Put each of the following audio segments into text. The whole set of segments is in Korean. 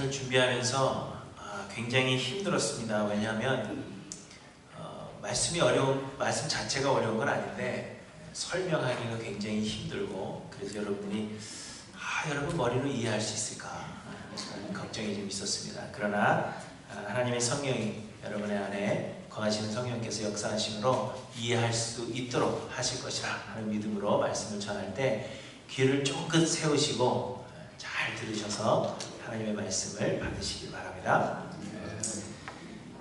말씀을 준비하면서 굉장히 힘들었습니다. 왜냐하면 말씀 자체가 어려운 건 아닌데 설명하기가 굉장히 힘들고, 그래서 여러분이 여러분 머리로 이해할 수 있을까 걱정이 좀 있었습니다. 그러나 하나님의 성령이 여러분의 안에 거하시는 성령께서 역사하심으로 이해할 수 있도록 하실 것이라 하는 믿음으로 말씀을 전할 때 귀를 쫑긋 세우시고 잘 들으셔서 하나님의 말씀을 받으시길 바랍니다.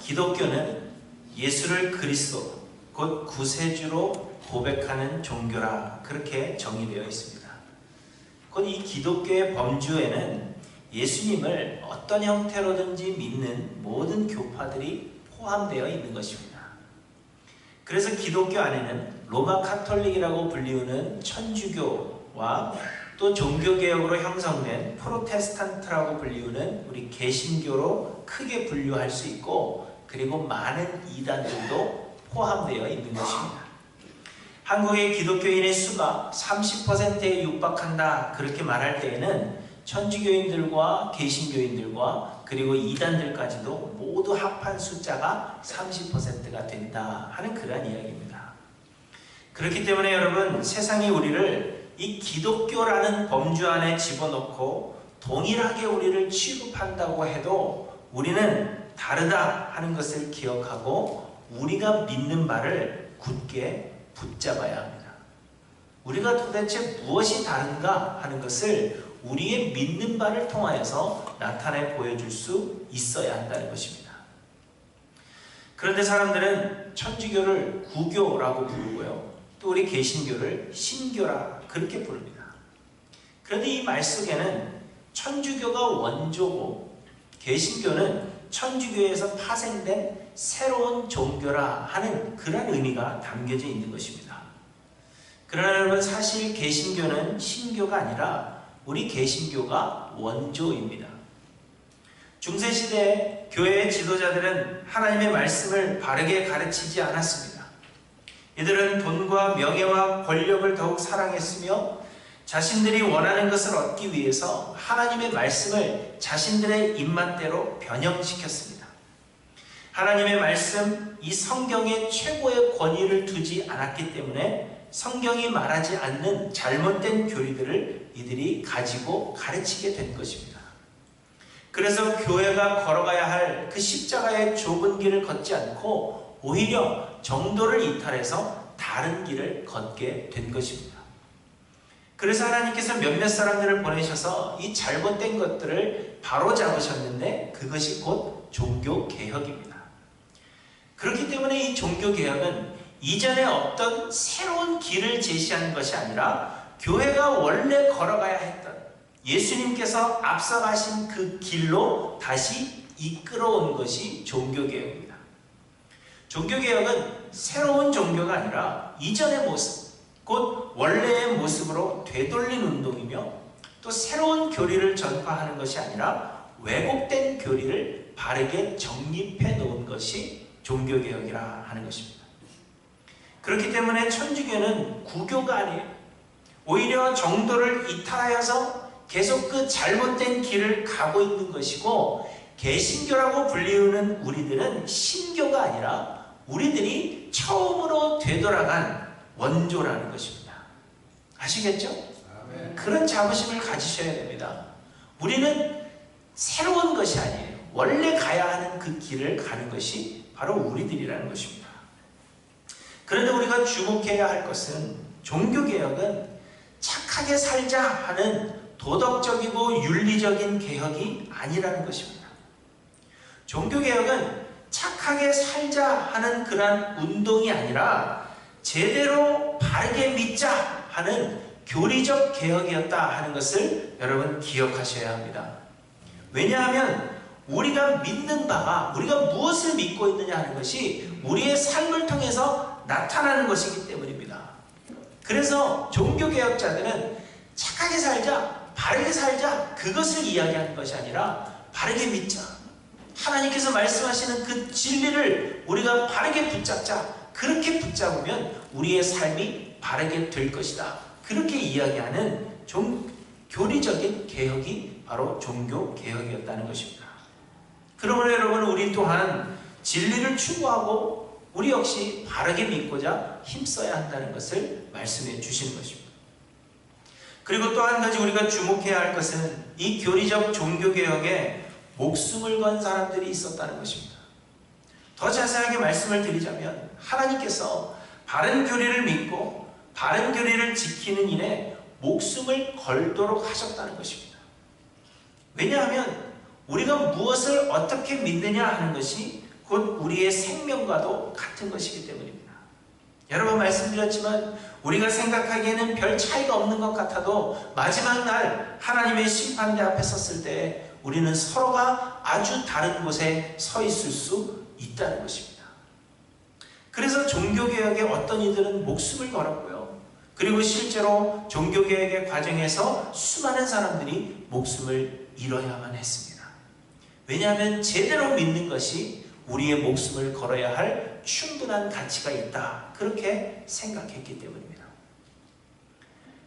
기독교는 예수를 그리스도 곧 구세주로 고백하는 종교라 그렇게 정의되어 있습니다. 곧 이 기독교의 범주에는 예수님을 어떤 형태로든지 믿는 모든 교파들이 포함되어 있는 것입니다. 그래서 기독교 안에는 로마 카톨릭이라고 불리우는 천주교와 또 종교개혁으로 형성된 프로테스탄트라고 불리우는 우리 개신교로 크게 분류할 수 있고, 그리고 많은 이단들도 포함되어 있는 것입니다. 한국의 기독교인의 수가 30%에 육박한다 그렇게 말할 때에는 천주교인들과 개신교인들과 그리고 이단들까지도 모두 합한 숫자가 30%가 된다 하는 그러한 이야기입니다. 그렇기 때문에 여러분, 세상이 우리를 이 기독교라는 범주 안에 집어넣고 동일하게 우리를 취급한다고 해도 우리는 다르다 하는 것을 기억하고 우리가 믿는 바를 굳게 붙잡아야 합니다. 우리가 도대체 무엇이 다른가 하는 것을 우리의 믿는 바를 통하여서 나타내 보여줄 수 있어야 한다는 것입니다. 그런데 사람들은 천주교를 구교라고 부르고요, 또 우리 개신교를 신교라 그렇게 부릅니다. 그런데 이 말 속에는 천주교가 원조고 개신교는 천주교에서 파생된 새로운 종교라 하는 그런 의미가 담겨져 있는 것입니다. 그러나 여러분, 사실 개신교는 신교가 아니라 우리 개신교가 원조입니다. 중세시대 교회의 지도자들은 하나님의 말씀을 바르게 가르치지 않았습니다. 이들은 돈과 명예와 권력을 더욱 사랑했으며 자신들이 원하는 것을 얻기 위해서 하나님의 말씀을 자신들의 입맛대로 변형시켰습니다. 하나님의 말씀, 이 성경에 최고의 권위를 두지 않았기 때문에 성경이 말하지 않는 잘못된 교리들을 이들이 가지고 가르치게 된 것입니다. 그래서 교회가 걸어가야 할 그 십자가의 좁은 길을 걷지 않고 오히려 정도를 이탈해서 다른 길을 걷게 된 것입니다. 그래서 하나님께서 몇몇 사람들을 보내셔서 이 잘못된 것들을 바로잡으셨는데 그것이 곧 종교개혁입니다. 그렇기 때문에 이 종교개혁은 이전에 없던 새로운 길을 제시하는 것이 아니라 교회가 원래 걸어가야 했던 예수님께서 앞서가신 그 길로 다시 이끌어온 것이 종교개혁입니다. 종교개혁은 새로운 종교가 아니라 이전의 모습, 곧 원래의 모습으로 되돌린 운동이며, 또 새로운 교리를 전파하는 것이 아니라 왜곡된 교리를 바르게 정립해 놓은 것이 종교개혁이라 하는 것입니다. 그렇기 때문에 천주교는 구교가 아니에요. 오히려 정도를 이탈하여서 계속 그 잘못된 길을 가고 있는 것이고, 개신교라고 불리우는 우리들은 신교가 아니라 우리들이 처음으로 되돌아간 원조라는 것입니다. 아시겠죠? 아멘. 그런 자부심을 가지셔야 됩니다. 우리는 새로운 것이 아니에요. 원래 가야 하는 그 길을 가는 것이 바로 우리들이라는 것입니다. 그런데 우리가 주목해야 할 것은 종교개혁은 착하게 살자 하는 도덕적이고 윤리적인 개혁이 아니라는 것입니다. 종교개혁은 착하게 살자 하는 그러한 운동이 아니라 제대로 바르게 믿자 하는 교리적 개혁이었다 하는 것을 여러분 기억하셔야 합니다. 왜냐하면 우리가 믿는 바가, 우리가 무엇을 믿고 있느냐 하는 것이 우리의 삶을 통해서 나타나는 것이기 때문입니다. 그래서 종교개혁자들은 착하게 살자, 바르게 살자, 그것을 이야기하는 것이 아니라 바르게 믿자, 하나님께서 말씀하시는 그 진리를 우리가 바르게 붙잡자, 그렇게 붙잡으면 우리의 삶이 바르게 될 것이다, 그렇게 이야기하는 좀 교리적인 개혁이 바로 종교개혁이었다는 것입니다. 그러므로 여러분, 우리 또한 진리를 추구하고 우리 역시 바르게 믿고자 힘써야 한다는 것을 말씀해 주시는 것입니다. 그리고 또 한 가지 우리가 주목해야 할 것은 이 교리적 종교개혁에 목숨을 건 사람들이 있었다는 것입니다. 더 자세하게 말씀을 드리자면 하나님께서 바른 교리를 믿고 바른 교리를 지키는 일에 목숨을 걸도록 하셨다는 것입니다. 왜냐하면 우리가 무엇을 어떻게 믿느냐 하는 것이 곧 우리의 생명과도 같은 것이기 때문입니다. 여러 번 말씀드렸지만 우리가 생각하기에는 별 차이가 없는 것 같아도 마지막 날 하나님의 심판대 앞에 섰을 때 우리는 서로가 아주 다른 곳에 서 있을 수 있다는 것입니다. 그래서 종교개혁에 어떤 이들은 목숨을 걸었고요. 그리고 실제로 종교개혁의 과정에서 수많은 사람들이 목숨을 잃어야만 했습니다. 왜냐하면 제대로 믿는 것이 우리의 목숨을 걸어야 할 충분한 가치가 있다. 그렇게 생각했기 때문입니다.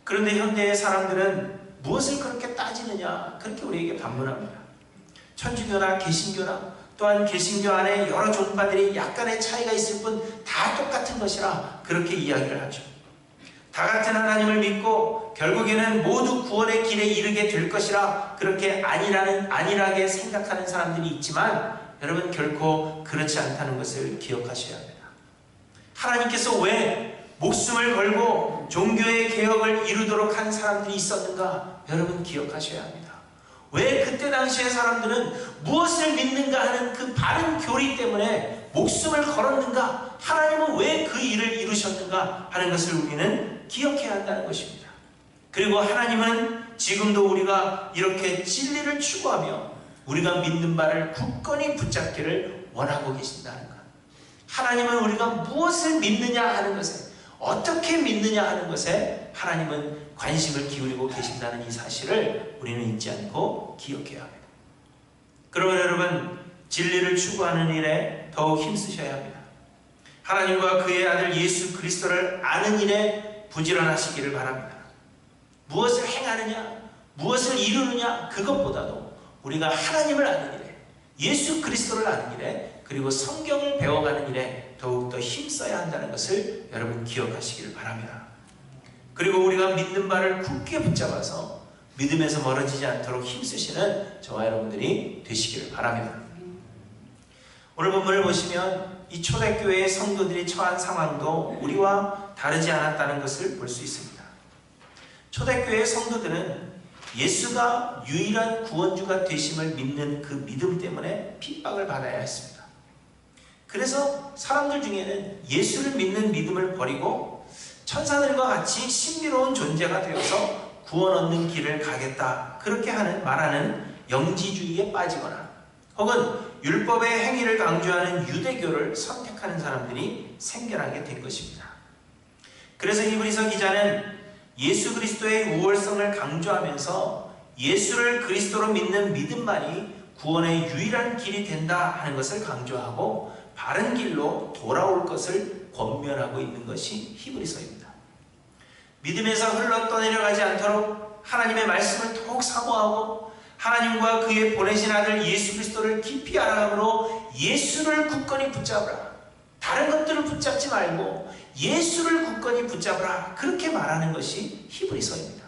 그런데 현대의 사람들은 무엇을 그렇게 따지느냐? 그렇게 우리에게 반문합니다. 천주교나 개신교나 또한 개신교 안에 여러 종파들이 약간의 차이가 있을 뿐 다 똑같은 것이라 그렇게 이야기를 하죠. 다 같은 하나님을 믿고 결국에는 모두 구원의 길에 이르게 될 것이라 그렇게 안일하게 생각하는 사람들이 있지만 여러분, 결코 그렇지 않다는 것을 기억하셔야 합니다. 하나님께서 왜 목숨을 걸고 종교의 개혁을 이루도록 한 사람들이 있었는가? 여러분, 기억하셔야 합니다. 왜 그때 당시의 사람들은 무엇을 믿는가 하는 그 바른 교리 때문에 목숨을 걸었는가? 하나님은 왜 그 일을 이루셨는가 하는 것을 우리는 기억해야 한다는 것입니다. 그리고 하나님은 지금도 우리가 이렇게 진리를 추구하며 우리가 믿는 바를 굳건히 붙잡기를 원하고 계신다는 것. 하나님은 우리가 무엇을 믿느냐 하는 것에, 어떻게 믿느냐 하는 것에 하나님은 관심을 기울이고 계신다는 이 사실을 우리는 잊지 않고 기억해야 합니다. 그러면 여러분, 진리를 추구하는 일에 더욱 힘쓰셔야 합니다. 하나님과 그의 아들 예수 그리스도를 아는 일에 부지런하시기를 바랍니다. 무엇을 행하느냐, 무엇을 이루느냐, 그것보다도 우리가 하나님을 아는 일에, 예수 그리스도를 아는 일에, 그리고 성경을 배워가는 일에 더욱더 힘써야 한다는 것을 여러분 기억하시기를 바랍니다. 그리고 우리가 믿는 바를 굳게 붙잡아서 믿음에서 멀어지지 않도록 힘쓰시는 저와 여러분들이 되시기를 바랍니다. 오늘 본문을 보시면 이 초대교회의 성도들이 처한 상황도 우리와 다르지 않았다는 것을 볼 수 있습니다. 초대교회의 성도들은 예수가 유일한 구원주가 되심을 믿는 그 믿음 때문에 핍박을 받아야 했습니다. 그래서 사람들 중에는 예수를 믿는 믿음을 버리고 천사들과 같이 신비로운 존재가 되어서 구원 얻는 길을 가겠다, 그렇게 말하는 영지주의에 빠지거나 혹은 율법의 행위를 강조하는 유대교를 선택하는 사람들이 생겨나게 된 것입니다. 그래서 히브리서 기자는 예수 그리스도의 우월성을 강조하면서 예수를 그리스도로 믿는 믿음만이 구원의 유일한 길이 된다 하는 것을 강조하고 바른 길로 돌아올 것을 권면하고 있는 것이 히브리서입니다. 믿음에서 흘러 떠내려가지 않도록 하나님의 말씀을 더욱 사모하고 하나님과 그의 보내신 아들 예수 그리스도를 깊이 알아감으로 예수를 굳건히 붙잡으라. 다른 것들을 붙잡지 말고 예수를 굳건히 붙잡으라. 그렇게 말하는 것이 히브리서입니다.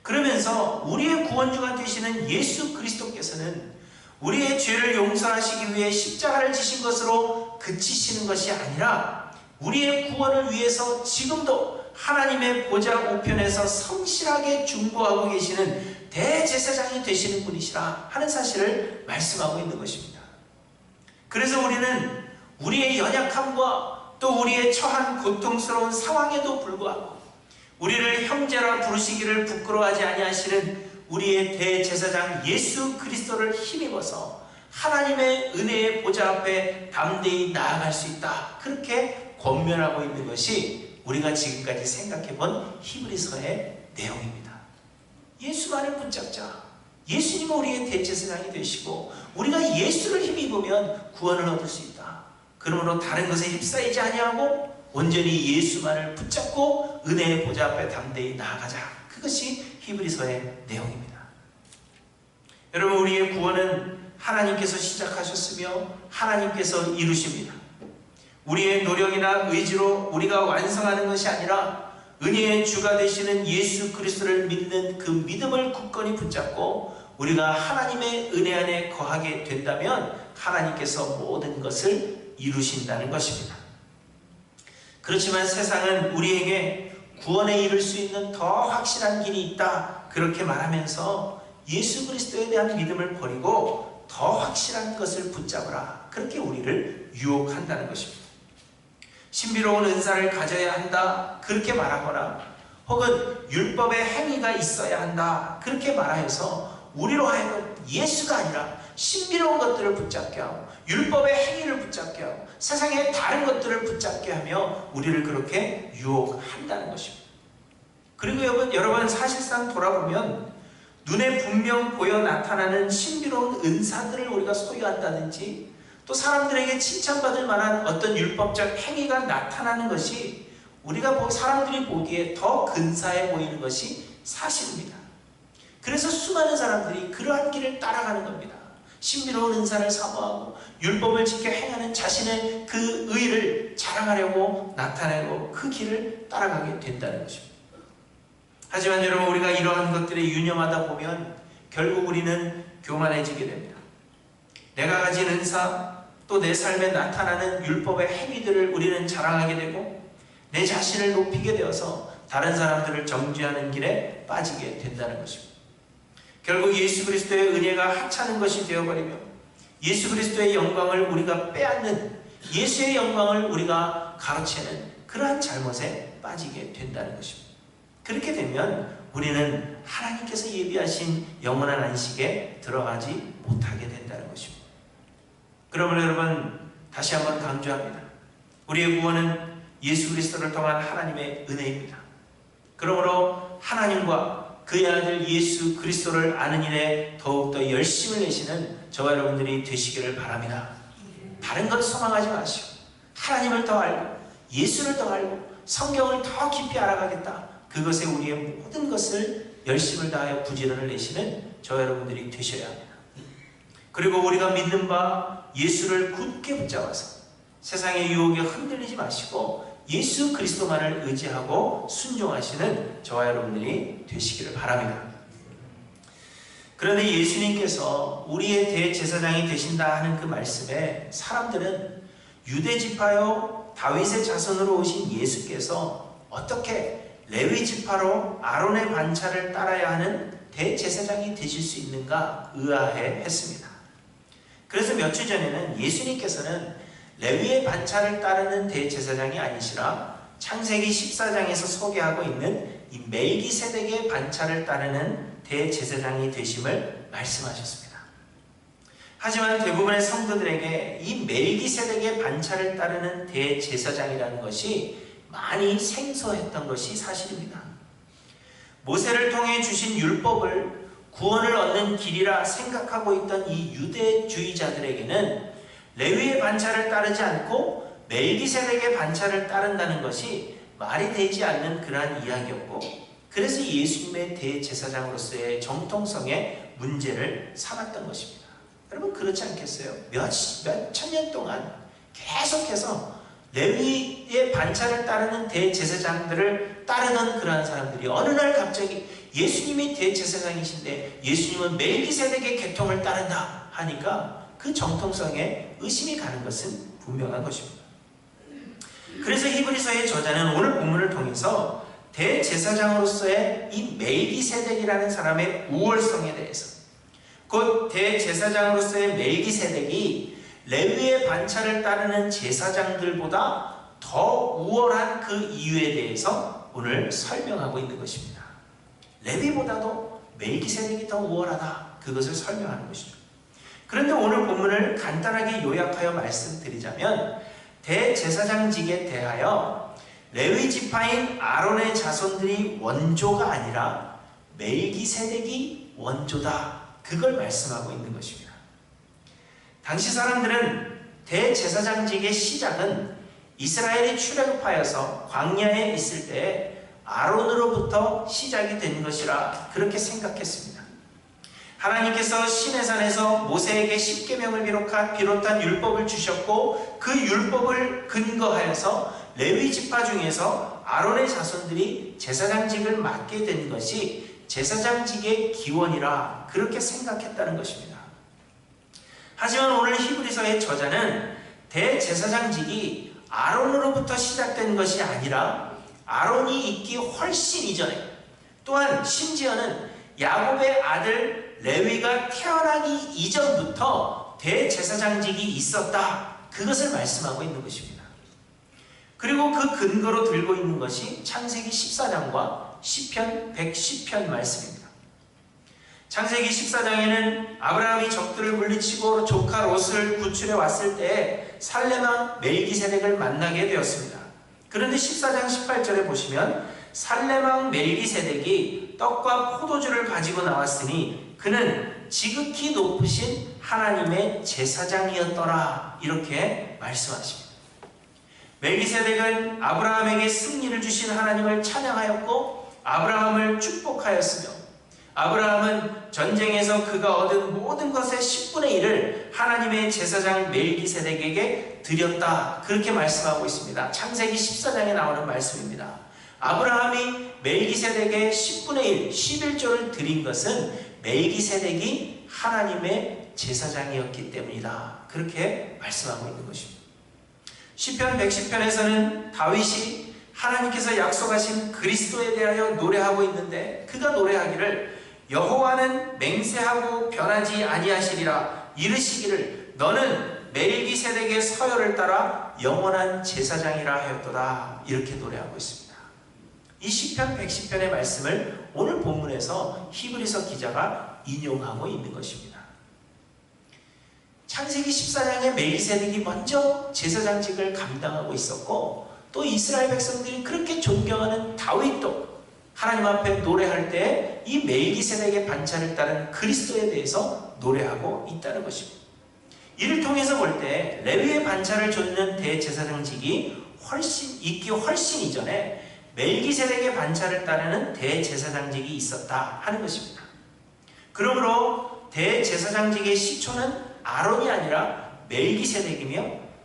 그러면서 우리의 구원주가 되시는 예수 그리스도께서는 우리의 죄를 용서하시기 위해 십자가를 지신 것으로 그치시는 것이 아니라 우리의 구원을 위해서 지금도 하나님의 보좌 우편에서 성실하게 중보하고 계시는 대제사장이 되시는 분이시라 하는 사실을 말씀하고 있는 것입니다. 그래서 우리는 우리의 연약함과 또 우리의 처한 고통스러운 상황에도 불구하고 우리를 형제라 부르시기를 부끄러워하지 아니하시는 우리의 대제사장 예수 그리스도를 힘입어서 하나님의 은혜의 보좌 앞에 담대히 나아갈 수 있다, 그렇게 권면하고 있는 것이 우리가 지금까지 생각해본 히브리서의 내용입니다. 예수만을 붙잡자. 예수님은 우리의 대제사장이 되시고 우리가 예수를 힘입으면 구원을 얻을 수 있다. 그러므로 다른 것에 휩싸이지 아니하고 온전히 예수만을 붙잡고 은혜의 보좌 앞에 담대히 나아가자. 그것이 히브리서의 내용입니다. 여러분, 우리의 구원은 하나님께서 시작하셨으며 하나님께서 이루십니다. 우리의 노력이나 의지로 우리가 완성하는 것이 아니라 은혜의 주가 되시는 예수 그리스도를 믿는 그 믿음을 굳건히 붙잡고 우리가 하나님의 은혜 안에 거하게 된다면 하나님께서 모든 것을 이루신다는 것입니다. 그렇지만 세상은 우리에게 구원에 이를 수 있는 더 확실한 길이 있다, 그렇게 말하면서 예수 그리스도에 대한 믿음을 버리고 더 확실한 것을 붙잡으라, 그렇게 우리를 유혹한다는 것입니다. 신비로운 은사를 가져야 한다, 그렇게 말하거나 혹은 율법의 행위가 있어야 한다, 그렇게 말하여서 우리로 하여금 예수가 아니라 신비로운 것들을 붙잡게 하고 율법의 행위를 붙잡게 하고 세상의 다른 것들을 붙잡게 하며 우리를 그렇게 유혹한다는 것입니다. 그리고 여러분 사실상 돌아보면 눈에 분명 보여 나타나는 신비로운 은사들을 우리가 소유한다든지 또 사람들에게 칭찬받을 만한 어떤 율법적 행위가 나타나는 것이 우리가 사람들이 보기에 더 근사해 보이는 것이 사실입니다. 그래서 수많은 사람들이 그러한 길을 따라가는 겁니다. 신비로운 은사를 사모하고 율법을 지켜 행하는 자신의 그 의를 자랑하려고 나타내고 그 길을 따라가게 된다는 것입니다. 하지만 여러분, 우리가 이러한 것들에 유념하다 보면 결국 우리는 교만해지게 됩니다. 내가 가진 은사, 또 내 삶에 나타나는 율법의 행위들을 우리는 자랑하게 되고 내 자신을 높이게 되어서 다른 사람들을 정죄하는 길에 빠지게 된다는 것입니다. 결국 예수 그리스도의 은혜가 하찮은 것이 되어버리며 예수 그리스도의 영광을 우리가 빼앗는, 예수의 영광을 우리가 가로채는 그러한 잘못에 빠지게 된다는 것입니다. 그렇게 되면 우리는 하나님께서 예비하신 영원한 안식에 들어가지 못하게 된다는 것입니다. 그러므로 여러분, 다시 한번 강조합니다. 우리의 구원은 예수 그리스도를 통한 하나님의 은혜입니다. 그러므로 하나님과 그의 아들 예수 그리스도를 아는 일에 더욱더 열심을 내시는 저와 여러분들이 되시기를 바랍니다. 다른 것 소망하지 마시고 하나님을 더 알고 예수를 더 알고 성경을 더 깊이 알아가겠다, 그것에 우리의 모든 것을 열심을 다하여 부지런을 내시는 저와 여러분들이 되셔야 합니다. 그리고 우리가 믿는 바 예수를 굳게 붙잡아서 세상의 유혹에 흔들리지 마시고 예수 그리스도만을 의지하고 순종하시는 저와 여러분들이 되시기를 바랍니다. 그런데 예수님께서 우리의 대제사장이 되신다 하는 그 말씀에 사람들은 유대 지파요 다윗의 자손으로 오신 예수께서 어떻게 레위 지파로 아론의 반차를 따라야 하는 대제사장이 되실 수 있는가 의아해 했습니다. 그래서 몇 주 전에는 예수님께서는 레위의 반차를 따르는 대제사장이 아니시라 창세기 14장에서 소개하고 있는 이 멜기세덱의 반차를 따르는 대제사장이 되심을 말씀하셨습니다. 하지만 대부분의 성도들에게 이 멜기세덱의 반차를 따르는 대제사장이라는 것이 많이 생소했던 것이 사실입니다. 모세를 통해 주신 율법을 구원을 얻는 길이라 생각하고 있던 이 유대주의자들에게는 레위의 반차를 따르지 않고 멜기세덱의 반차를 따른다는 것이 말이 되지 않는 그러한 이야기였고, 그래서 예수님의 대제사장으로서의 정통성에 문제를 삼았던 것입니다. 여러분, 그렇지 않겠어요? 몇 천 년 동안 계속해서 레위의 반차를 따르는 대제사장들을 따르던 그러한 사람들이 어느 날 갑자기 예수님이 대제사장이신데 예수님은 멜기세덱의 계통을 따른다 하니까 그 정통성에 의심이 가는 것은 분명한 것입니다. 그래서 히브리서의 저자는 오늘 본문을 통해서 대제사장으로서의 이 멜기세덱이라는 사람의 우월성에 대해서, 곧 대제사장으로서의 멜기세덱이 레위의 반차를 따르는 제사장들보다 더 우월한 그 이유에 대해서 오늘 설명하고 있는 것입니다. 레위보다도 멜기세덱이 더 우월하다, 그것을 설명하는 것이죠. 그런데 오늘 본문을 간단하게 요약하여 말씀드리자면 대제사장직에 대하여 레위 지파인 아론의 자손들이 원조가 아니라 멜기세덱이 원조다, 그걸 말씀하고 있는 것입니다. 당시 사람들은 대제사장직의 시작은 이스라엘이 출애굽하여서 광야에 있을 때 아론으로부터 시작이 된 것이라 그렇게 생각했습니다. 하나님께서 시내산에서 모세에게 십계명을 비롯한 율법을 주셨고, 그 율법을 근거하여서 레위 지파 중에서 아론의 자손들이 제사장직을 맡게 된 것이 제사장직의 기원이라 그렇게 생각했다는 것입니다. 하지만 오늘 히브리서의 저자는 대제사장직이 아론으로부터 시작된 것이 아니라 아론이 있기 훨씬 이전에, 또한 심지어는 야곱의 아들 레위가 태어나기 이전부터 대제사장직이 있었다, 그것을 말씀하고 있는 것입니다. 그리고 그 근거로 들고 있는 것이 창세기 14장과 시편 110편 말씀입니다. 창세기 14장에는 아브라함이 적들을 물리치고 조카 롯을 구출해 왔을 때 살렘왕 멜기세덱을 만나게 되었습니다. 그런데 14장 18절에 보시면 살렘왕 멜기세덱이 떡과 포도주를 가지고 나왔으니 그는 지극히 높으신 하나님의 제사장이었더라, 이렇게 말씀하십니다. 멜기세덱은 아브라함에게 승리를 주신 하나님을 찬양하였고 아브라함을 축복하였으며, 아브라함은 전쟁에서 그가 얻은 모든 것의 10분의 1을 하나님의 제사장 멜기세덱에게 드렸다, 그렇게 말씀하고 있습니다. 창세기 14장에 나오는 말씀입니다. 아브라함이 멜기세덱의 10분의 1, 11조를 드린 것은 멜기세덱이 하나님의 제사장이었기 때문이다, 그렇게 말씀하고 있는 것입니다. 시편 110편에서는 다윗이 하나님께서 약속하신 그리스도에 대하여 노래하고 있는데, 그가 노래하기를 여호와는 맹세하고 변하지 아니하시리라, 이르시기를 너는 멜기세덱의 서열을 따라 영원한 제사장이라 하였도다, 이렇게 노래하고 있습니다. 이 시편 110편의 말씀을 오늘 본문에서 히브리서 기자가 인용하고 있는 것입니다. 창세기 14장에 멜기세덱이 먼저 제사장직을 감당하고 있었고, 또 이스라엘 백성들이 그렇게 존경하는 다윗도 하나님 앞에 노래할 때 이 멜기세덱의 반차를 따른 그리스도에 대해서 노래하고 있다는 것입니다. 이를 통해서 볼 때 레위의 반차를 줬는 대제사장직이 있기 훨씬 이전에 멜기세덱의 반차를 따르는 대제사장직이 있었다 하는 것입니다. 그러므로 대제사장직의 시초는 아론이 아니라 멜기세덱이며,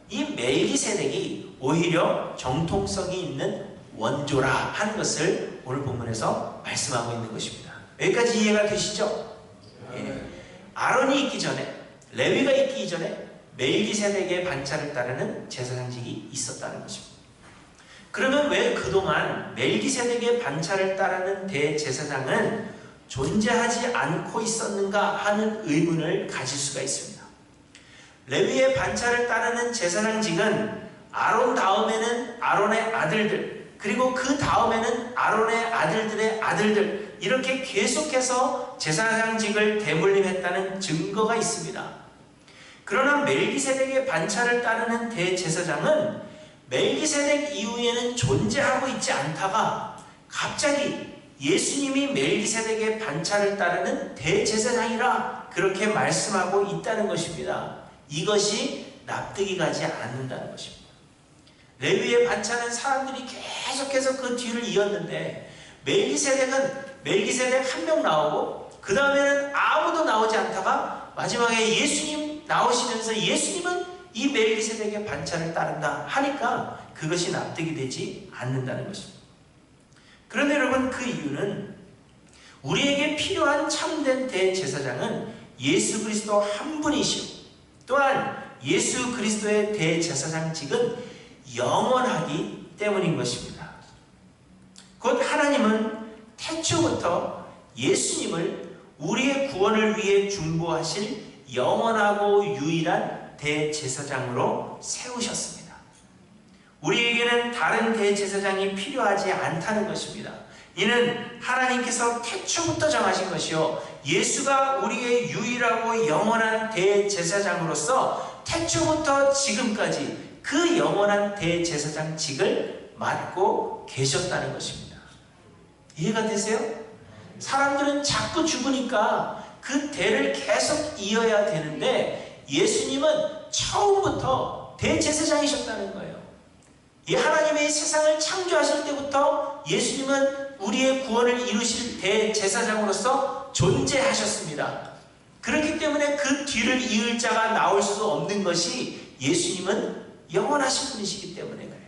이 멜기세덱이 오히려 정통성이 있는 원조라 하는 것을 오늘 본문에서 말씀하고 있는 것입니다. 여기까지 이해가 되시죠? 예. 아론이 있기 전에, 레위가 있기 이전에 멜기세덱의 반차를 따르는 제사장직이 있었다는 것입니다. 그러면 왜 그동안 멜기세덱의 반차를 따르는 대제사장은 존재하지 않고 있었는가 하는 의문을 가질 수가 있습니다. 레위의 반차를 따르는 제사장직은 아론 다음에는 아론의 아들들, 그리고 그 다음에는 아론의 아들들의 아들들, 이렇게 계속해서 제사장직을 대물림했다는 증거가 있습니다. 그러나 멜기세덱의 반차를 따르는 대제사장은 멜기세덱 이후에는 존재하고 있지 않다가 갑자기 예수님이 멜기세덱의 반차를 따르는 대제사장이라 그렇게 말씀하고 있다는 것입니다. 이것이 납득이 가지 않는다는 것입니다. 레위의 반차는 사람들이 계속해서 그 뒤를 이었는데, 멜기세덱 한 명 나오고 그 다음에는 아무도 나오지 않다가 마지막에 예수님 나오시면서 예수님은 이 멜기세덱의 반차를 따른다 하니까 그것이 납득이 되지 않는다는 것입니다. 그런데 여러분, 그 이유는 우리에게 필요한 참된 대제사장은 예수 그리스도 한 분이시오, 또한 예수 그리스도의 대제사장직은 영원하기 때문인 것입니다. 곧 하나님은 태초부터 예수님을 우리의 구원을 위해 중보하실 영원하고 유일한 대제사장으로 세우셨습니다. 우리에게는 다른 대제사장이 필요하지 않다는 것입니다. 이는 하나님께서 태초부터 정하신 것이요, 예수가 우리의 유일하고 영원한 대제사장으로서 태초부터 지금까지 그 영원한 대제사장직을 맡고 계셨다는 것입니다. 이해가 되세요? 사람들은 자꾸 죽으니까 그 대를 계속 이어야 되는데, 예수님은 처음부터 대제사장이셨다는 거예요. 이 하나님의 세상을 창조하실 때부터 예수님은 우리의 구원을 이루실 대제사장으로서 존재하셨습니다. 그렇기 때문에 그 뒤를 이을 자가 나올 수 없는 것이 예수님은 영원하신 분이시기 때문에 그래요.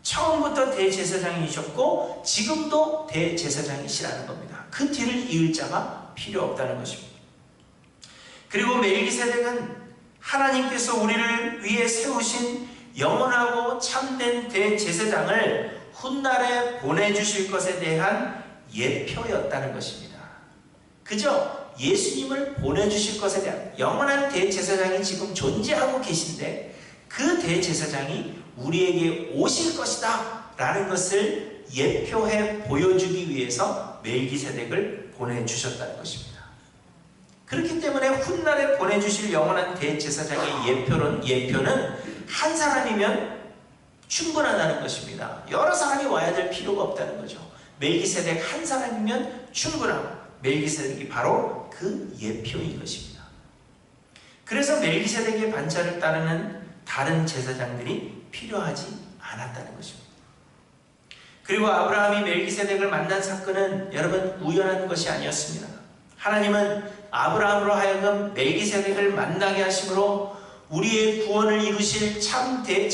처음부터 대제사장이셨고 지금도 대제사장이시라는 겁니다. 그 뒤를 이을 자가 필요 없다는 것입니다. 그리고 멜기세덱은 하나님께서 우리를 위해 세우신 영원하고 참된 대제사장을 훗날에 보내주실 것에 대한 예표였다는 것입니다. 그저 예수님을 보내주실 것에 대한 영원한 대제사장이 지금 존재하고 계신데 그 대제사장이 우리에게 오실 것이다 라는 것을 예표해 보여주기 위해서 멜기세덱을 보내주셨다는 것입니다. 그렇기 때문에 훗날에 보내주실 영원한 대제사장의 예표는 한 사람이면 충분하다는 것입니다. 여러 사람이 와야 될 필요가 없다는 거죠. 멜기세덱 한 사람이면 충분하고 멜기세덱이 바로 그 예표인 것입니다. 그래서 멜기세덱의 반차를 따르는 다른 제사장들이 필요하지 않았다는 것입니다. 그리고 아브라함이 멜기세덱을 만난 사건은 여러분 우연한 것이 아니었습니다. 하나님은 아브라함으로 하여금 멜기세덱을 만나게 하심으로 우리의 구원을 이루실 참된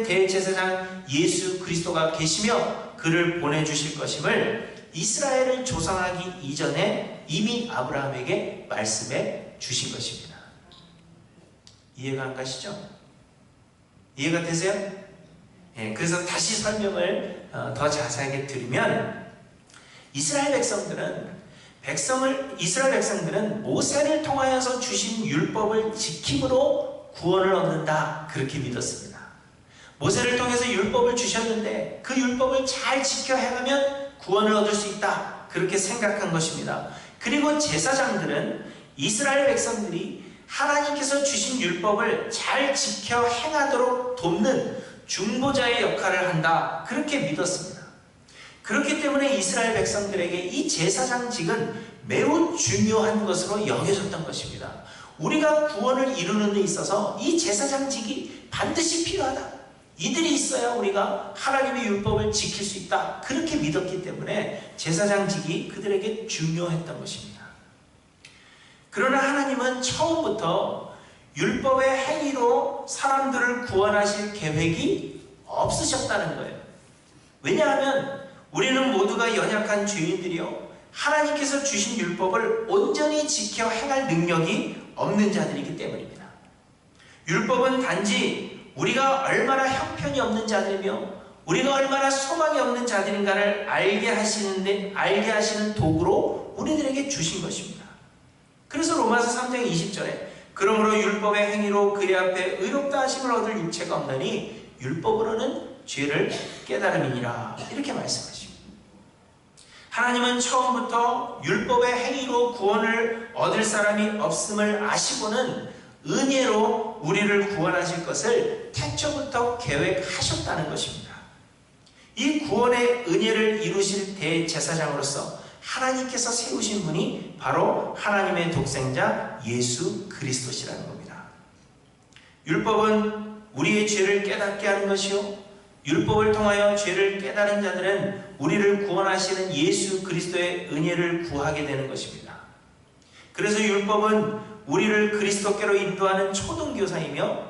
대제사장 예수 그리스도가 계시며 그를 보내주실 것임을 이스라엘을 조성하기 이전에 이미 아브라함에게 말씀해 주신 것입니다. 이해가 안 가시죠? 이해가 되세요? 예, 그래서 다시 설명을 더 자세하게 드리면 이스라엘 백성들은 모세를 통하여서 주신 율법을 지킴으로 구원을 얻는다 그렇게 믿었습니다. 모세를 통해서 율법을 주셨는데 그 율법을 잘 지켜 행하면 구원을 얻을 수 있다 그렇게 생각한 것입니다. 그리고 제사장들은 이스라엘 백성들이 하나님께서 주신 율법을 잘 지켜 행하도록 돕는 중보자의 역할을 한다 그렇게 믿었습니다. 그렇기 때문에 이스라엘 백성들에게 이 제사장직은 매우 중요한 것으로 여겨졌던 것입니다. 우리가 구원을 이루는 데 있어서 이 제사장직이 반드시 필요하다. 이들이 있어야 우리가 하나님의 율법을 지킬 수 있다. 그렇게 믿었기 때문에 제사장직이 그들에게 중요했던 것입니다. 그러나 하나님은 처음부터 율법의 행위로 사람들을 구원하실 계획이 없으셨다는 거예요. 왜냐하면 우리는 모두가 연약한 죄인들이요 하나님께서 주신 율법을 온전히 지켜 행할 능력이 없는 자들이기 때문입니다. 율법은 단지 우리가 얼마나 형편이 없는 자들이며 우리가 얼마나 소망이 없는 자들인가를 알게 하시는 도구로 우리들에게 주신 것입니다. 그래서 로마서 3장 20절에 그러므로 율법의 행위로 그의 앞에 의롭다 하심을 얻을 육체가 없나니 율법으로는 죄를 깨달음이니라 이렇게 말씀하십니다. 하나님은 처음부터 율법의 행위로 구원을 얻을 사람이 없음을 아시고는 은혜로 우리를 구원하실 것을 태초부터 계획하셨다는 것입니다. 이 구원의 은혜를 이루실 대제사장으로서 하나님께서 세우신 분이 바로 하나님의 독생자 예수 그리스도시라는 겁니다. 율법은 우리의 죄를 깨닫게 하는 것이요 율법을 통하여 죄를 깨달은 자들은 우리를 구원하시는 예수 그리스도의 은혜를 구하게 되는 것입니다. 그래서 율법은 우리를 그리스도께로 인도하는 초등교사이며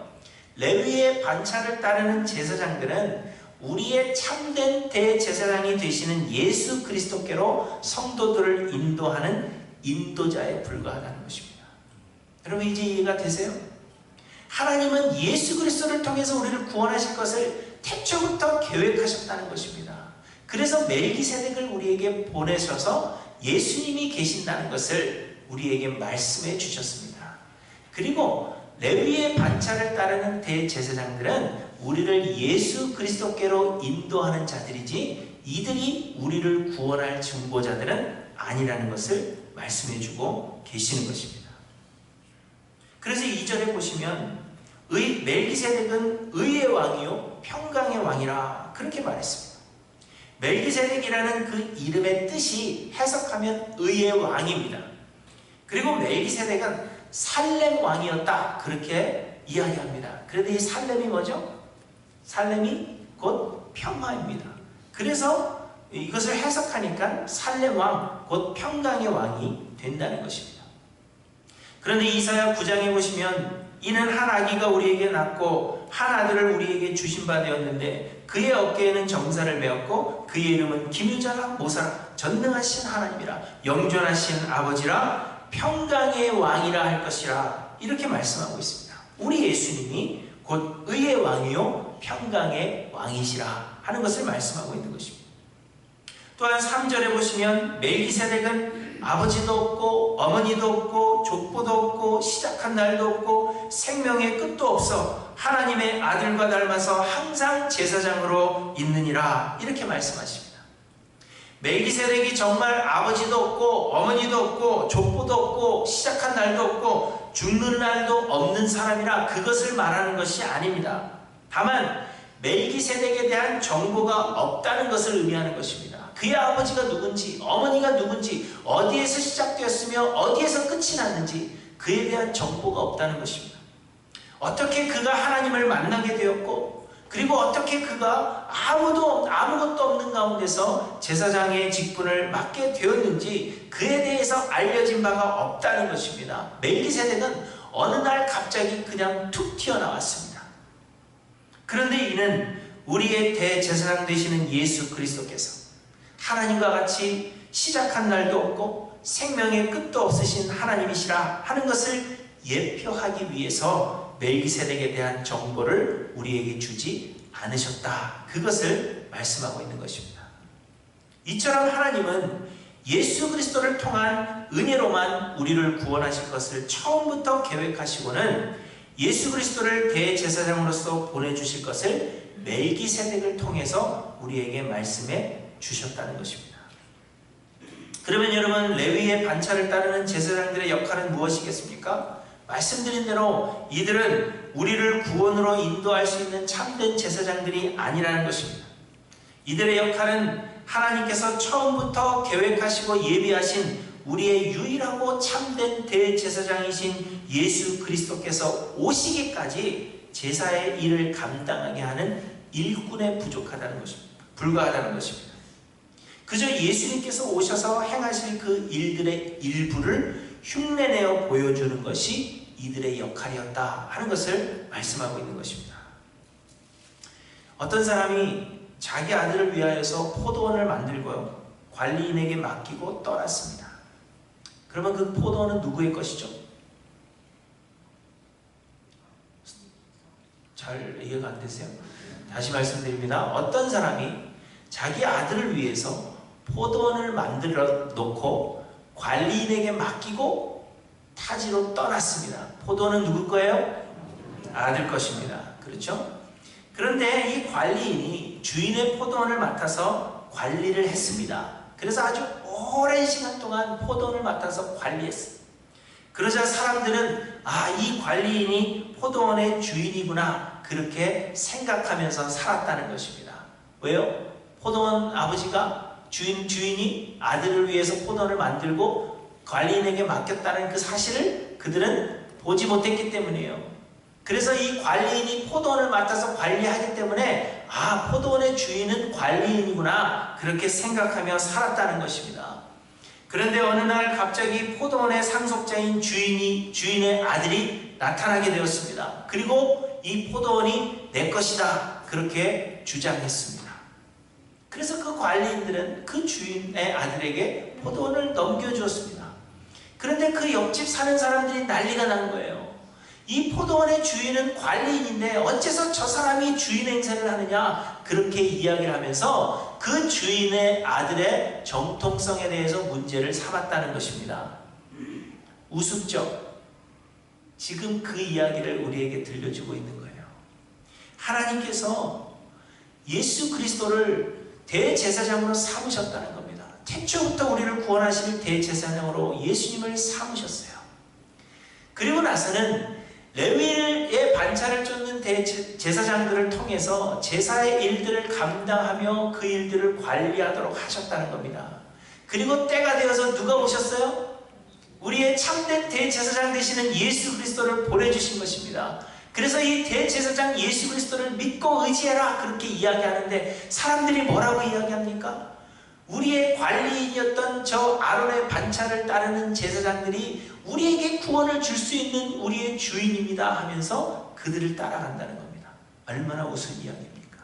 레위의 반차를 따르는 제사장들은 우리의 참된 대제사장이 되시는 예수 그리스도께로 성도들을 인도하는 인도자에 불과하다는 것입니다. 여러분 이제 이해가 되세요? 하나님은 예수 그리스도를 통해서 우리를 구원하실 것을 태초부터 계획하셨다는 것입니다. 그래서 멜기세덱을 우리에게 보내셔서 예수님이 계신다는 것을 우리에게 말씀해 주셨습니다. 그리고 레위의 반차를 따르는 대제사장들은 우리를 예수 그리스도께로 인도하는 자들이지 이들이 우리를 구원할 중보자들은 아니라는 것을 말씀해 주고 계시는 것입니다. 그래서 2절에 보시면 멜기세덱은 의의 왕이요 평강의 왕이라 그렇게 말했습니다. 멜기세덱이라는 그 이름의 뜻이 해석하면 의의 왕입니다. 그리고 멜기세덱은 살렘 왕이었다 그렇게 이야기합니다. 그런데 이 살렘이 뭐죠? 살렘이 곧 평화입니다. 그래서 이것을 해석하니까 살렘 왕 곧 평강의 왕이 된다는 것입니다. 그런데 이사야 9장에 보시면 이는 한 아기가 우리에게 낳고 한 아들을 우리에게 주신 바 되었는데 그의 어깨에는 정사를 메었고 그의 이름은 기묘자라 모사라 전능하신 하나님이라 영존하신 아버지라 평강의 왕이라 할 것이라 이렇게 말씀하고 있습니다. 우리 예수님이 곧 의의 왕이요 평강의 왕이시라 하는 것을 말씀하고 있는 것입니다. 또한 3절에 보시면 멜기세덱은 아버지도 없고 어머니도 없고 족보도 없고 시작한 날도 없고 생명의 끝도 없어 하나님의 아들과 닮아서 항상 제사장으로 있느니라 이렇게 말씀하십니다. 멜기세덱이 정말 아버지도 없고 어머니도 없고 족보도 없고 시작한 날도 없고 죽는 날도 없는 사람이라 그것을 말하는 것이 아닙니다. 다만 멜기세덱에 대한 정보가 없다는 것을 의미하는 것입니다. 그의 아버지가 누군지 어머니가 누군지 어디에서 시작되었으며 어디에서 끝이 났는지 그에 대한 정보가 없다는 것입니다. 어떻게 그가 하나님을 만나게 되었고 그리고 어떻게 그가 아무것도 없는 가운데서 제사장의 직분을 맡게 되었는지 그에 대해서 알려진 바가 없다는 것입니다. 멜기세덱은 어느 날 갑자기 그냥 툭 튀어나왔습니다. 그런데 이는 우리의 대제사장 되시는 예수 그리스도께서 하나님과 같이 시작한 날도 없고 생명의 끝도 없으신 하나님이시라 하는 것을 예표하기 위해서 멜기세덱에 대한 정보를 우리에게 주지 않으셨다. 그것을 말씀하고 있는 것입니다. 이처럼 하나님은 예수 그리스도를 통한 은혜로만 우리를 구원하실 것을 처음부터 계획하시고는 예수 그리스도를 대제사장으로서 보내주실 것을 멜기세덱을 통해서 우리에게 말씀해 주셨다는 것입니다. 그러면 여러분 레위의 반차를 따르는 제사장들의 역할은 무엇이겠습니까? 말씀드린 대로 이들은 우리를 구원으로 인도할 수 있는 참된 제사장들이 아니라는 것입니다. 이들의 역할은 하나님께서 처음부터 계획하시고 예비하신 우리의 유일하고 참된 대제사장이신 예수 그리스도께서 오시기까지 제사의 일을 감당하게 하는 일꾼에 불과하다는 것입니다. 그저 예수님께서 오셔서 행하실 그 일들의 일부를 흉내내어 보여주는 것이 이들의 역할이었다 하는 것을 말씀하고 있는 것입니다. 어떤 사람이 자기 아들을 위하여서 포도원을 만들고요 관리인에게 맡기고 떠났습니다. 그러면 그 포도원은 누구의 것이죠? 잘 이해가 안 되세요? 다시 말씀드립니다. 어떤 사람이 자기 아들을 위해서 포도원을 만들어 놓고 관리인에게 맡기고 타지로 떠났습니다. 포도원은 누구 거예요? 아들 것입니다. 그렇죠? 그런데 이 관리인이 주인의 포도원을 맡아서 관리를 했습니다. 그래서 아주 오랜 시간 동안 포도원을 맡아서 관리했어요. 그러자 사람들은 이 관리인이 포도원의 주인이구나 그렇게 생각하면서 살았다는 것입니다. 왜요? 포도원 아버지가 주인이 아들을 위해서 포도원을 만들고 관리인에게 맡겼다는 그 사실을 그들은 보지 못했기 때문이에요. 그래서 이 관리인이 포도원을 맡아서 관리하기 때문에 포도원의 주인은 관리인이구나 그렇게 생각하며 살았다는 것입니다. 그런데 어느 날 갑자기 포도원의 상속자인 주인의 아들이 나타나게 되었습니다. 그리고 이 포도원이 내 것이다 그렇게 주장했습니다. 그래서 그 관리인들은 그 주인의 아들에게 포도원을 넘겨주었습니다. 그런데 그 옆집 사는 사람들이 난리가 난 거예요. 이 포도원의 주인은 관리인인데 어째서 저 사람이 주인 행세를 하느냐 그렇게 이야기를 하면서 그 주인의 아들의 정통성에 대해서 문제를 삼았다는 것입니다. 우습죠? 지금 그 이야기를 우리에게 들려주고 있는 거예요. 하나님께서 예수 그리스도를 대제사장으로 삼으셨다는 겁니다. 태초부터 우리를 구원하실 대제사장으로 예수님을 삼으셨어요. 그리고 나서는 레위의 반차를 쫓는 대제사장들을 통해서 제사의 일들을 감당하며 그 일들을 관리하도록 하셨다는 겁니다. 그리고 때가 되어서 누가 오셨어요? 우리의 참된 대제사장 되시는 예수 그리스도를 보내주신 것입니다. 그래서 이 대제사장 예수 그리스도를 믿고 의지해라 그렇게 이야기하는데 사람들이 뭐라고 이야기합니까? 우리의 관리인이었던 저 아론의 반차를 따르는 제사장들이 우리에게 구원을 줄 수 있는 우리의 주인입니다 하면서 그들을 따라간다는 겁니다. 얼마나 우스운 이야기입니까?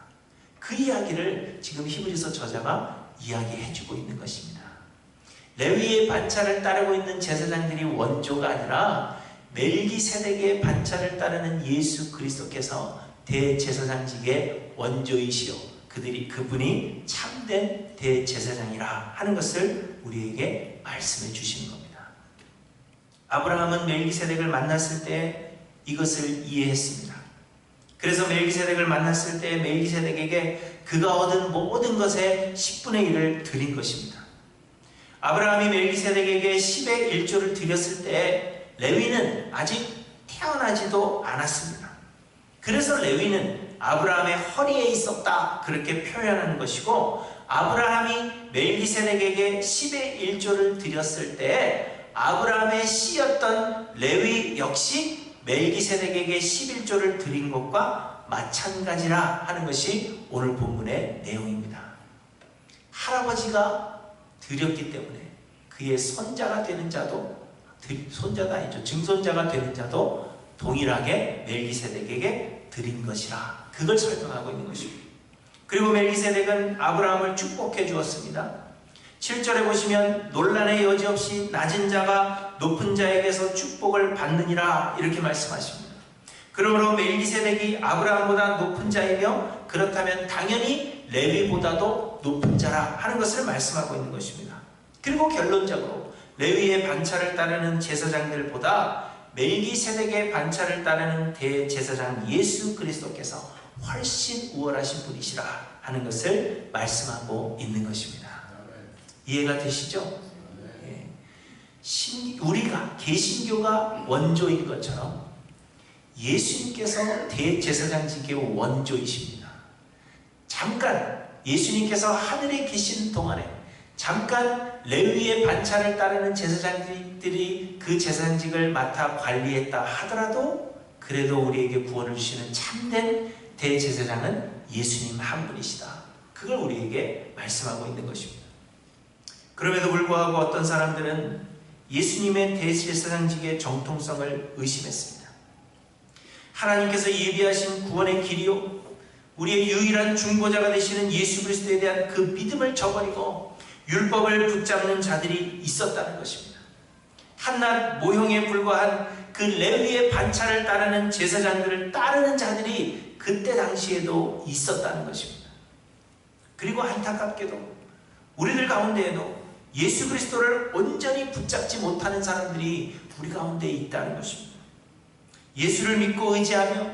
그 이야기를 지금 히브리서 저자가 이야기해주고 있는 것입니다. 레위의 반차를 따르고 있는 제사장들이 원조가 아니라 멜기세덱의 반차를 따르는 예수 그리스도께서 대제사장직의 원조이시오. 그분이 참된 대제사장이라 하는 것을 우리에게 말씀해 주시는 겁니다. 아브라함은 멜기세덱을 만났을 때 이것을 이해했습니다. 그래서 멜기세덱을 만났을 때 멜기세덱에게 그가 얻은 모든 것의 10분의 1을 드린 것입니다. 아브라함이 멜기세덱에게 10의 1조를 드렸을 때 레위는 아직 태어나지도 않았습니다. 그래서 레위는 아브라함의 허리에 있었다 그렇게 표현하는 것이고, 아브라함이 멜기세덱에게 10의 1조를 드렸을 때 아브라함의 씨였던 레위 역시 멜기세덱에게 11조를 드린 것과 마찬가지라 하는 것이 오늘 본문의 내용입니다. 할아버지가 드렸기 때문에 그의 손자가 되는 자도, 손자가 아니죠, 증손자가 되는 자도 동일하게 멜기세덱에게 드린 것이라, 그걸 설명하고 있는 것입니다. 그리고 멜기세덱은 아브라함을 축복해 주었습니다. 7절에 보시면 논란의 여지 없이 낮은 자가 높은 자에게서 축복을 받느니라 이렇게 말씀하십니다. 그러므로 멜기세덱이 아브라함보다 높은 자이며 그렇다면 당연히 레위보다도 높은 자라 하는 것을 말씀하고 있는 것입니다. 그리고 결론적으로 레위의 반차를 따르는 제사장들보다 멜기세덱의 반차를 따르는 대제사장 예수 그리스도께서 훨씬 우월하신 분이시라 하는 것을 말씀하고 있는 것입니다. 이해가 되시죠? 예. 우리가 개신교가 원조인 것처럼 예수님께서 대제사장직의 원조이십니다. 잠깐 예수님께서 하늘에 계시는 동안에 잠깐 레위의 반차를 따르는 제사장들이 그 제사장직을 맡아 관리했다 하더라도 그래도 우리에게 구원을 주시는 참된 대제사장은 예수님 한 분이시다. 그걸 우리에게 말씀하고 있는 것입니다. 그럼에도 불구하고 어떤 사람들은 예수님의 대제사장직의 정통성을 의심했습니다. 하나님께서 예비하신 구원의 길이요, 우리의 유일한 중보자가 되시는 예수 그리스도에 대한 그 믿음을 저버리고 율법을 붙잡는 자들이 있었다는 것입니다. 한낱 모형에 불과한 그 레위의 반차를 따르는 제사장들을 따르는 자들이 그때 당시에도 있었다는 것입니다. 그리고 안타깝게도 우리들 가운데에도 예수 그리스도를 온전히 붙잡지 못하는 사람들이 우리 가운데 있다는 것입니다. 예수를 믿고 의지하며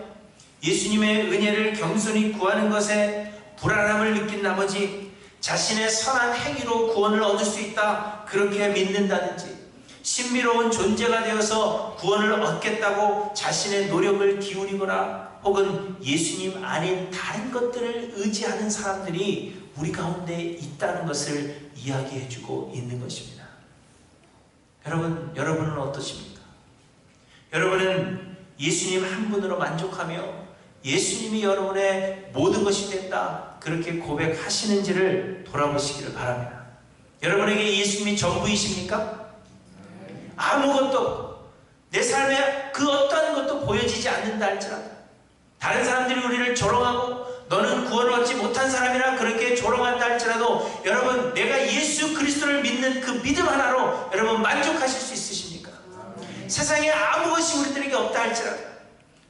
예수님의 은혜를 겸손히 구하는 것에 불안함을 느낀 나머지 자신의 선한 행위로 구원을 얻을 수 있다 그렇게 믿는다든지, 신비로운 존재가 되어서 구원을 얻겠다고 자신의 노력을 기울이거나 혹은 예수님 아닌 다른 것들을 의지하는 사람들이 우리 가운데 있다는 것을 이야기해주고 있는 것입니다. 여러분은 어떠십니까? 여러분은 예수님 한 분으로 만족하며 예수님이 여러분의 모든 것이 됐다 그렇게 고백하시는지를 돌아보시기를 바랍니다. 여러분에게 예수님이 전부이십니까? 아무것도 없고 내 삶에 그 어떠한 것도 보여지지 않는다 할지라도, 다른 사람들이 우리를 조롱하고 너는 구원을 얻지 못한 사람이라 그렇게 조롱한다 할지라도, 여러분 내가 예수 그리스도를 믿는 그 믿음 하나로 여러분 만족하실 수 있으십니까? 세상에 아무 것이 우리들에게 없다 할지라도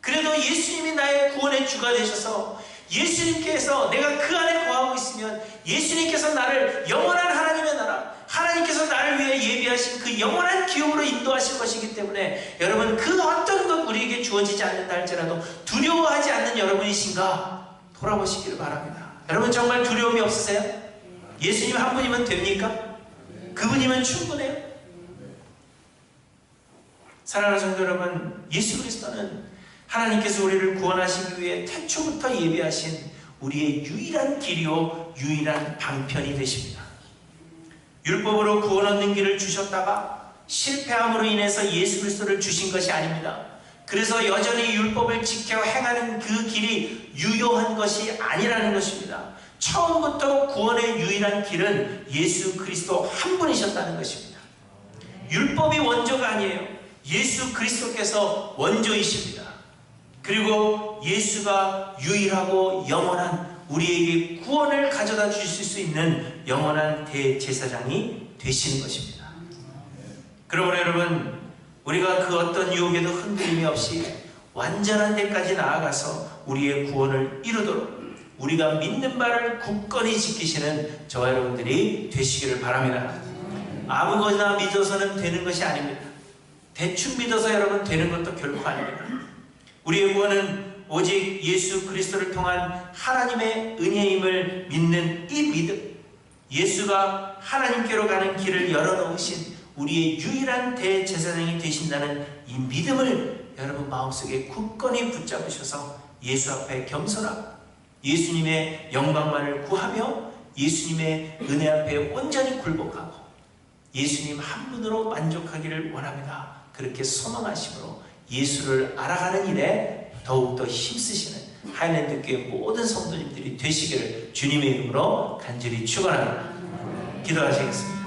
그래도 예수님이 나의 구원의 주가 되셔서 예수님께서 내가 그 안에 거하고 있으면 예수님께서 나를 영원한 하나님의 나라, 하나님께서 나를 위해 예비하신 그 영원한 기업으로 인도하실 것이기 때문에 여러분 그 어떤 것 우리에게 주어지지 않는다 할지라도 두려워하지 않는 여러분이신가 돌아보시기를 바랍니다. 여러분 정말 두려움이 없으세요? 예수님 한 분이면 됩니까? 그분이면 충분해요? 사랑하는 성도 여러분, 예수 그리스도는 하나님께서 우리를 구원하시기 위해 태초부터 예비하신 우리의 유일한 길이요 유일한 방편이 되십니다. 율법으로 구원 얻는 길을 주셨다가 실패함으로 인해서 예수 그리스도를 주신 것이 아닙니다. 그래서 여전히 율법을 지켜 행하는 그 길이 유효한 것이 아니라는 것입니다. 처음부터 구원의 유일한 길은 예수 그리스도 한 분이셨다는 것입니다. 율법이 원조가 아니에요. 예수 그리스도께서 원조이십니다. 그리고 예수가 유일하고 영원한 우리에게 구원을 가져다 주실 수 있는 영원한 대제사장이 되시는 것입니다. 그러므로 여러분, 우리가 그 어떤 유혹에도 흔들림이 없이 완전한 데까지 나아가서 우리의 구원을 이루도록 우리가 믿는 바를 굳건히 지키시는 저와 여러분들이 되시기를 바랍니다. 아무거나 믿어서는 되는 것이 아닙니다. 대충 믿어서 여러분 되는 것도 결코 아닙니다. 우리의 구원은 오직 예수 그리스도를 통한 하나님의 은혜임을 믿는 이 믿음, 예수가 하나님께로 가는 길을 열어놓으신 우리의 유일한 대제사장이 되신다는 이 믿음을 여러분 마음속에 굳건히 붙잡으셔서 예수 앞에 겸손하고 예수님의 영광만을 구하며 예수님의 은혜 앞에 온전히 굴복하고 예수님 한 분으로 만족하기를 원합니다. 그렇게 소망하심으로 예수를 알아가는 일에 더욱더 힘쓰시는 하이랜드 교회 모든 성도님들이 되시기를 주님의 이름으로 간절히 축원합니다. 기도하시겠습니다.